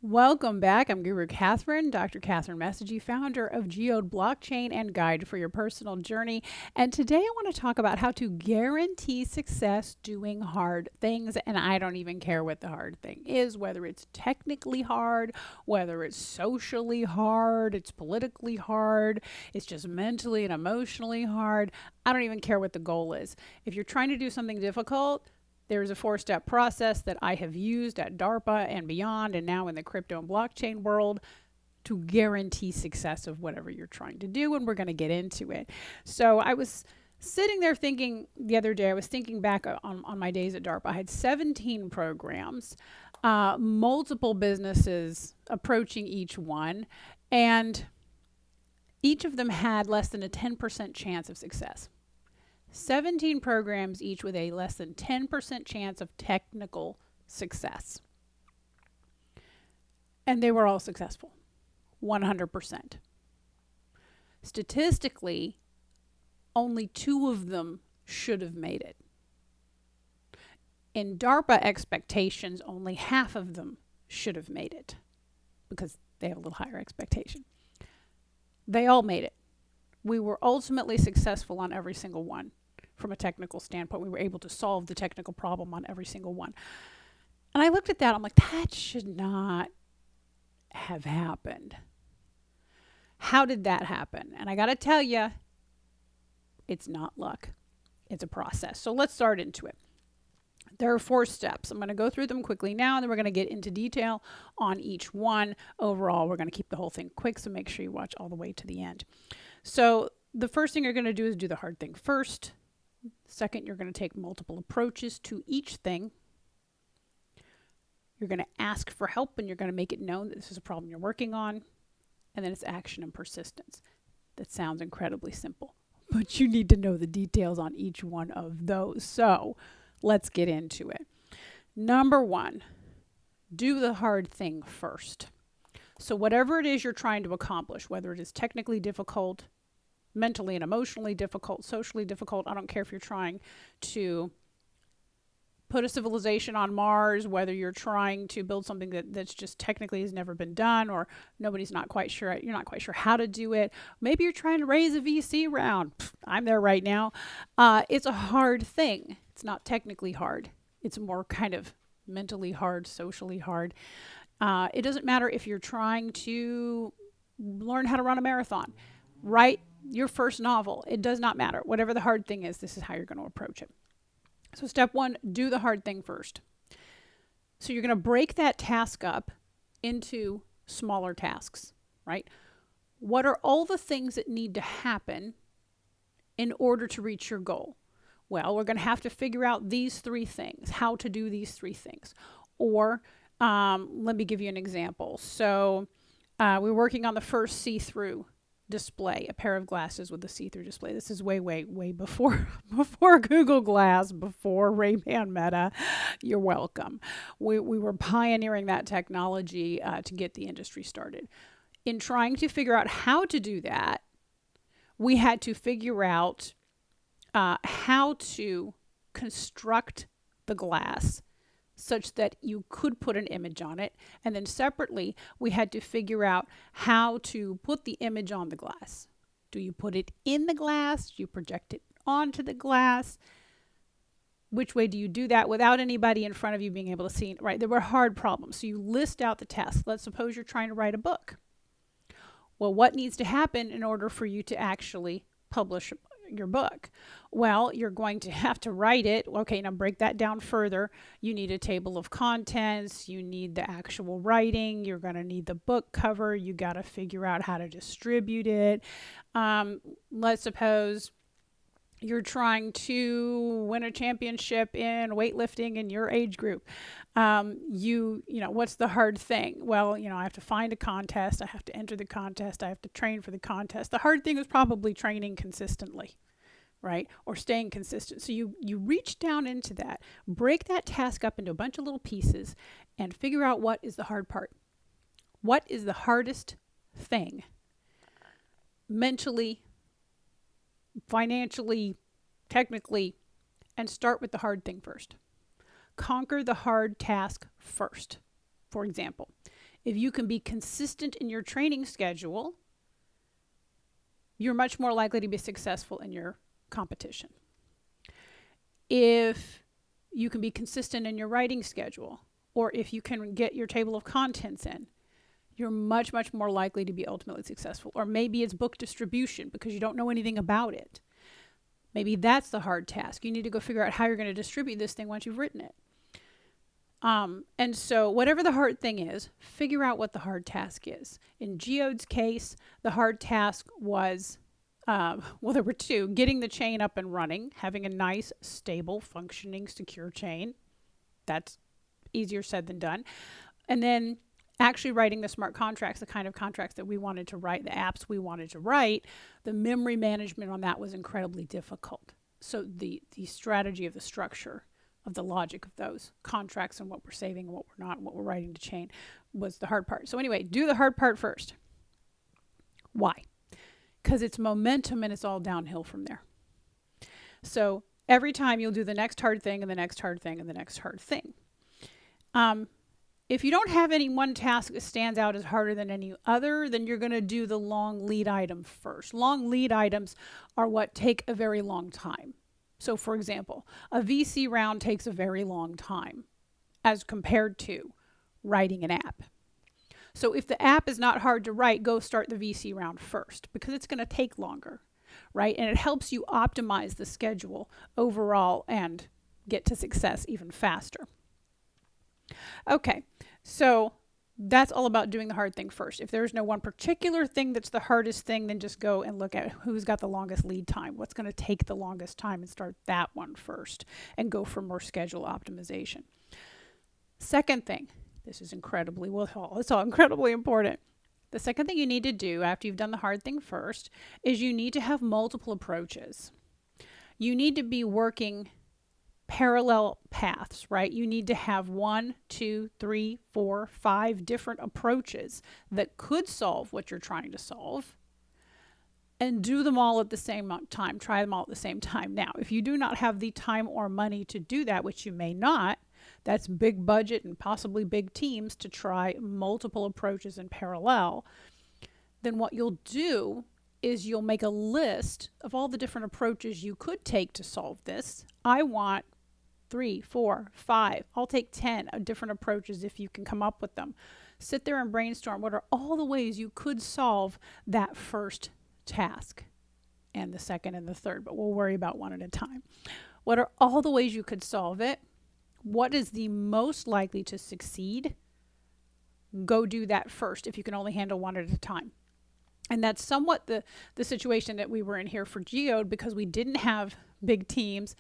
Welcome back. I'm Guru Kathryn, Dr. Kathryn Messagey, founder of Geode Blockchain and Guide for your personal journey. And today I want to talk about how to guarantee success doing hard things. And I don't even care what the hard thing is, whether it's technically hard, whether it's socially hard, it's politically hard, it's just mentally and emotionally hard. I don't even care what the goal is. If you're trying to do something difficult, there's a 4-step process that I have used at DARPA and beyond, and now in the crypto and blockchain world to guarantee success of whatever you're trying to do, and we're going to get into it. So I was sitting there thinking the other day, I was thinking back on my days at DARPA. I had 17 programs, multiple businesses approaching each one, and each of them had less than a 10% chance of success. 17 programs, each with a less than 10% chance of technical success. And they were all successful, 100%. Statistically, only 2 of them should have made it. In DARPA expectations, only half of them should have made it because they have a little higher expectation. They all made it. We were ultimately successful on every single one. From a technical standpoint, we were able to solve the technical problem on every single one. And I looked at that, I'm like, that should not have happened. How did that happen? And I got to tell you, it's not luck. It's a process. So let's start into it. There are 4 steps. I'm going to go through them quickly now, and then we're going to get into detail on each one. Overall, we're going to keep the whole thing quick, so make sure you watch all the way to the end. So the first thing you're going to do is do the hard thing first. Second, you're going to take multiple approaches to each thing. You're going to ask for help, and you're going to make it known that this is a problem you're working on. And then it's action and persistence. That sounds incredibly simple, but you need to know the details on each one of those. So let's get into it. Number 1, do the hard thing first. So whatever it is you're trying to accomplish, whether it is technically difficult, mentally and emotionally difficult, socially difficult, I don't care if you're trying to put a civilization on Mars, whether you're trying to build something that's just technically has never been done, or you're not quite sure how to do it. Maybe you're trying to raise a VC round. I'm there right now. It's a hard thing. It's not technically hard. It's more kind of mentally hard, socially hard. It doesn't matter if you're trying to learn how to run a marathon, write your first novel. It does not matter. Whatever the hard thing is, this is how you're going to approach it. So step 1, do the hard thing first. So you're going to break that task up into smaller tasks, right? What are all the things that need to happen in order to reach your goal? Well, we're going to have to figure out these 3 things, how to do these 3 things. Or let me give you an example. So we're working on the first see-through display, a pair of glasses with a see-through display. This is way before Google Glass, before Ray-Ban Meta. You're welcome. We were pioneering that technology to get the industry started. In trying to figure out how to do that, we had to figure out how to construct the glass such that you could put an image on it. And then separately, we had to figure out how to put the image on the glass. Do you put it in the glass? Do you project it onto the glass? Which way do you do that without anybody in front of you being able to see? Right, there were hard problems. So you list out the tasks. Let's suppose you're trying to write a book. Well, what needs to happen in order for you to actually publish your book? Well, you're going to have to write it. Okay, now break that down further. You need a table of contents. You need the actual writing. You're going to need the book cover. You got to figure out how to distribute it. Let's suppose you're trying to win a championship in weightlifting in your age group. You know, what's the hard thing? Well, I have to find a contest. I have to enter the contest. I have to train for the contest. The hard thing is probably training consistently, right? Or staying consistent. So you reach down into that, break that task up into a bunch of little pieces, and figure out what is the hard part. What is the hardest thing? Mentally, financially, technically, and start with the hard thing first. Conquer the hard task first. For example, If you can be consistent in your training schedule, you're much more likely to be successful in your competition. If you can be consistent in your writing schedule, or if you can get your table of contents in, you're much, much more likely to be ultimately successful. Or maybe it's book distribution because you don't know anything about it. Maybe that's the hard task. You need to go figure out how you're going to distribute this thing once you've written it. And so whatever the hard thing is, figure out what the hard task is. In Geode's case, the hard task was, well, there were two: getting the chain up and running, having a nice, stable, functioning, secure chain. That's easier said than done. And then actually writing the smart contracts, the kind of contracts that we wanted to write, the apps we wanted to write. The memory management on that was incredibly difficult. So the strategy of the structure of the logic of those contracts and what we're saving and what we're not and what we're writing to chain was the hard part. So anyway, do the hard part first. Why? Because it's momentum and it's all downhill from there. So every time you'll do the next hard thing and the next hard thing and the next hard thing. If you don't have any one task that stands out as harder than any other, then you're going to do the long lead item first. Long lead items are what take a very long time. So for example, a VC round takes a very long time as compared to writing an app. So if the app is not hard to write, go start the VC round first because it's going to take longer, right? And it helps you optimize the schedule overall and get to success even faster. Okay, so that's all about doing the hard thing first. If there's no one particular thing that's the hardest thing, then just go and look at who's got the longest lead time, what's going to take the longest time, and start that one first and go for more schedule optimization. Second thing, this is incredibly, well, it's all incredibly important. The second thing you need to do after you've done the hard thing first is you need to have multiple approaches. You need to be working parallel paths, right? You need to have 1, 2, 3, 4, 5 different approaches that could solve what you're trying to solve, and do them all at the same time. Try them all at the same time. Now, if you do not have the time or money to do that, which you may not, that's big budget and possibly big teams to try multiple approaches in parallel, then what you'll do is you'll make a list of all the different approaches you could take to solve this. I want 3, 4, 5. I'll take 10 different approaches if you can come up with them. Sit there and brainstorm what are all the ways you could solve that first task and the second and the third, but we'll worry about one at a time. What are all the ways you could solve it? What is the most likely to succeed? Go do that first if you can only handle one at a time. And that's somewhat the situation that we were in here for Geode, because we didn't have big teams.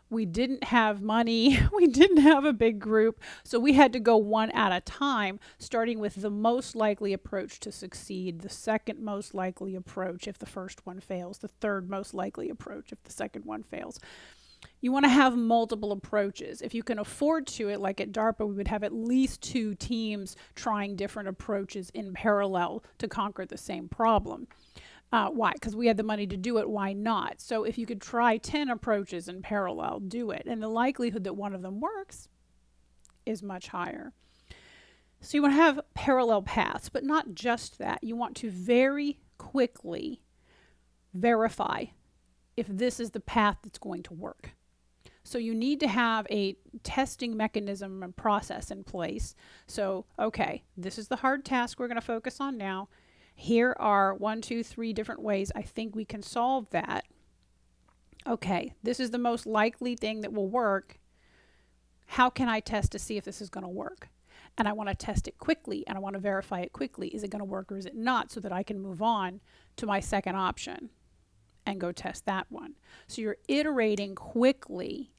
We didn't have money. We didn't have a big group. So we had to go one at a time, starting with the most likely approach to succeed, the second most likely approach if the first one fails, the third most likely approach if the second one fails. You want to have multiple approaches. If you can afford to it, like at DARPA, we would have at least 2 teams trying different approaches in parallel to conquer the same problem. Why? Because we had the money to do it. Why not? So if you could try 10 approaches in parallel, do it. And the likelihood that one of them works is much higher. So you want to have parallel paths, but not just that. You want to very quickly verify if this is the path that's going to work. So you need to have a testing mechanism and process in place. So, okay, this is the hard task we're going to focus on now. Here are 1, 2, 3 different ways I think we can solve that. Okay, this is the most likely thing that will work. How can I test to see if this is going to work? And I want to test it quickly, and I want to verify it quickly. Is it going to work or is it not, so that I can move on to my second option and go test that one. So you're iterating quickly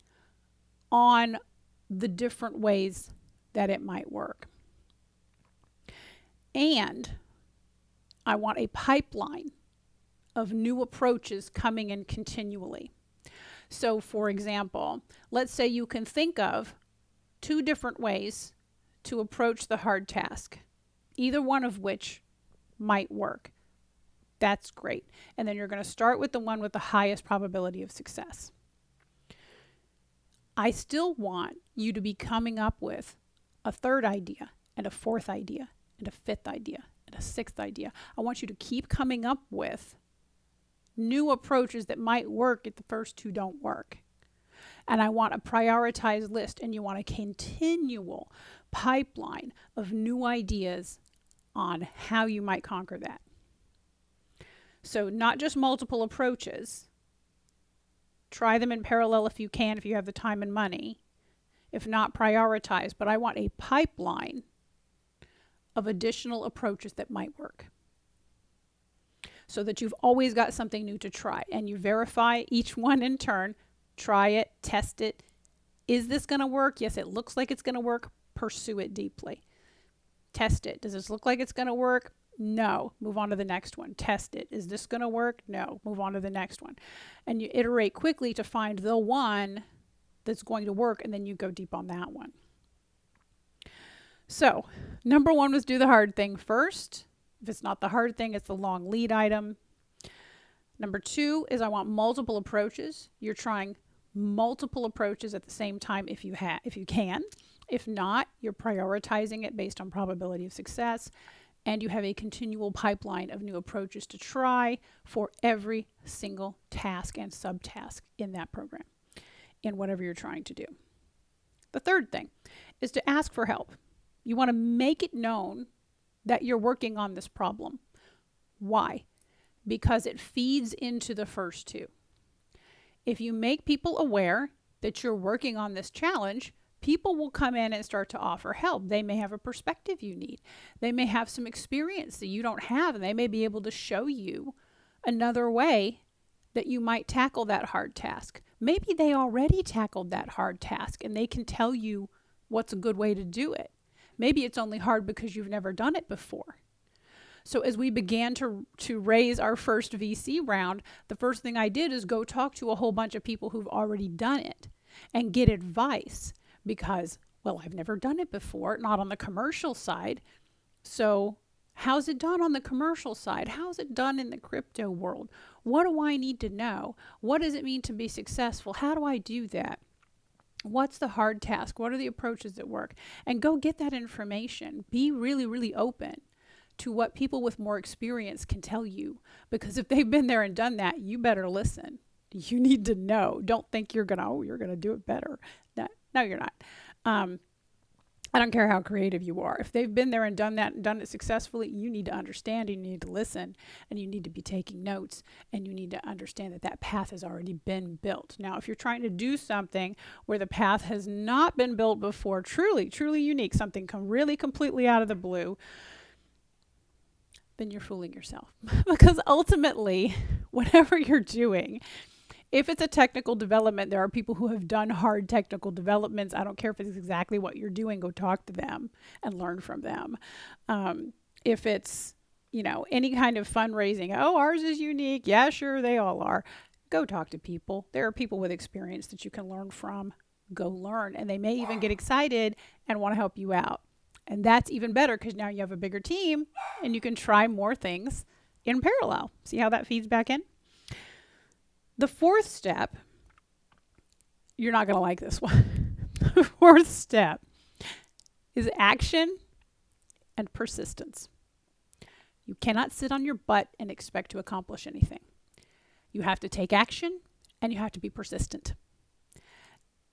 on the different ways that it might work. And I want a pipeline of new approaches coming in continually. So for example, let's say you can think of 2 different ways to approach the hard task, either one of which might work. That's great. And then you're going to start with the one with the highest probability of success. I still want you to be coming up with a third idea and a fourth idea and a fifth idea and a sixth idea. I want you to keep coming up with new approaches that might work if the first two don't work. And I want a prioritized list, and you want a continual pipeline of new ideas on how you might conquer that. So not just multiple approaches. Try them in parallel if you can, if you have the time and money. If not, prioritize. But I want a pipeline of additional approaches that might work, so that you've always got something new to try. And you verify each one in turn. Try it, test it. Is this going to work? Yes, it looks like it's going to work. Pursue it deeply. Test it. Does this look like it's going to work? No. Move on to the next one. Test it. Is this going to work? No. Move on to the next one. And you iterate quickly to find the one that's going to work, and then you go deep on that one. So, number one was do the hard thing first. If it's not the hard thing, it's the long lead item. Number two is I want multiple approaches. You're trying multiple approaches at the same time if you can. If not, you're prioritizing it based on probability of success, and you have a continual pipeline of new approaches to try for every single task and subtask in that program, in whatever you're trying to do. The third thing is to ask for help. You want to make it known that you're working on this problem. Why? Because it feeds into the first two. If you make people aware that you're working on this challenge, people will come in and start to offer help. They may have a perspective you need. They may have some experience that you don't have, and they may be able to show you another way that you might tackle that hard task. Maybe they already tackled that hard task and they can tell you what's a good way to do it. Maybe it's only hard because you've never done it before. So as we began to raise our first VC round, the first thing I did is go talk to a whole bunch of people who've already done it and get advice because, well, I've never done it before, not on the commercial side. So how's it done on the commercial side? How's it done in the crypto world? What do I need to know? What does it mean to be successful? How do I do that? What's the hard task? What are the approaches that work? And go get that information. Be really, really open to what people with more experience can tell you. Because if they've been there and done that, you better listen. You need to know. Don't think you're going to do it better. No, you're not. I don't care how creative you are. If they've been there and done that and done it successfully, you need to understand, you need to listen, and you need to be taking notes, and you need to understand that that path has already been built. Now, if you're trying to do something where the path has not been built before, truly, truly unique, something really completely out of the blue, then you're fooling yourself. Because ultimately, whatever you're doing, if it's a technical development, there are people who have done hard technical developments. I don't care if it's exactly what you're doing. Go talk to them and learn from them. If it's, any kind of fundraising, ours is unique. Yeah, sure, they all are. Go talk to people. There are people with experience that you can learn from. Go learn. And they may even get excited and want to help you out. And that's even better because now you have a bigger team and you can try more things in parallel. See how that feeds back in? The fourth step, you're not going to like this one. The fourth step is action and persistence. You cannot sit on your butt and expect to accomplish anything. You have to take action and you have to be persistent.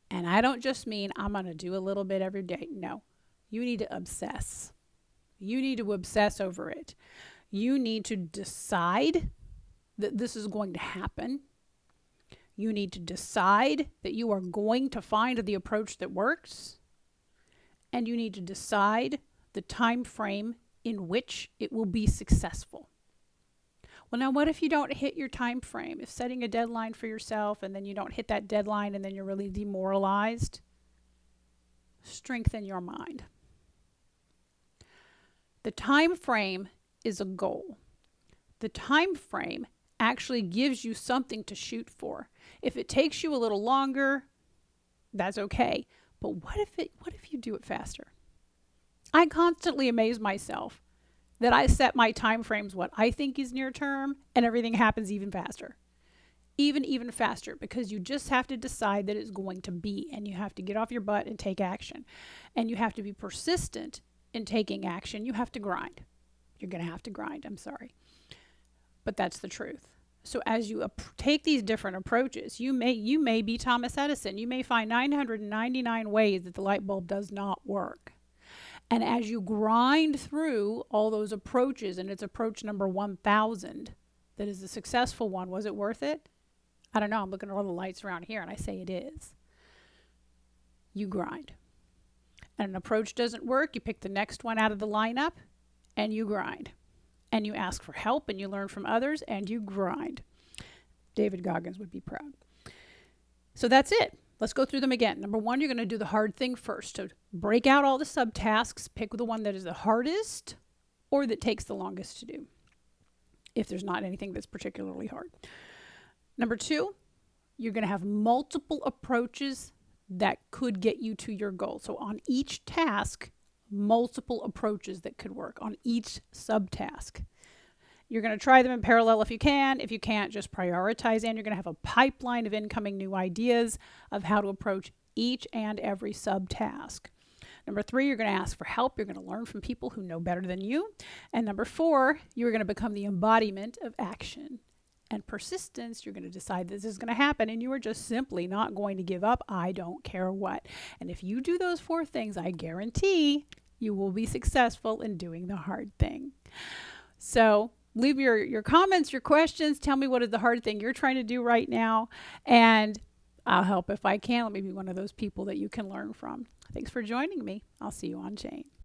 And I don't just mean I'm going to do a little bit every day. No, you need to obsess. You need to obsess over it. You need to decide that this is going to happen. You need to decide that you are going to find the approach that works. And you need to decide the time frame in which it will be successful. Well, now what if you don't hit your time frame? If setting a deadline for yourself and then you don't hit that deadline and then you're really demoralized, strengthen your mind. The time frame is a goal. The time frame actually gives you something to shoot for. If it takes you a little longer, that's okay. But what if you do it faster? I constantly amaze myself that I set my time frames what I think is near term and everything happens even faster. Even faster, because you just have to decide that it's going to be, and you have to get off your butt and take action. And you have to be persistent in taking action, you have to grind. You're going to have to grind. I'm sorry. But that's the truth. So as you take these different approaches, you may be Thomas Edison. You may find 999 ways that the light bulb does not work. And as you grind through all those approaches, and it's approach number 1000 that is the successful one, was it worth it? I don't know. I'm looking at all the lights around here, and I say it is. You grind. And an approach doesn't work, you pick the next one out of the lineup, and you grind. And you ask for help, and you learn from others, and you grind. David Goggins would be proud. So that's it. Let's go through them again. Number 1, you're going to do the hard thing first. So break out all the subtasks, pick the one that is the hardest or that takes the longest to do, if there's not anything that's particularly hard. Number 2, you're going to have multiple approaches that could get you to your goal. So on each task, multiple approaches that could work on each subtask. You're going to try them in parallel if you can. If you can't, just prioritize, and you're going to have a pipeline of incoming new ideas of how to approach each and every subtask. Number 3, you're going to ask for help. You're going to learn from people who know better than you. And number 4, you're going to become the embodiment of action and persistence. You're going to decide this is going to happen, and you are just simply not going to give up. I don't care what. And if you do those 4 things, I guarantee you will be successful in doing the hard thing. So leave your comments, your questions. Tell me what is the hard thing you're trying to do right now, and I'll help if I can. Let me be one of those people that you can learn from. Thanks for joining me. I'll see you on Chain.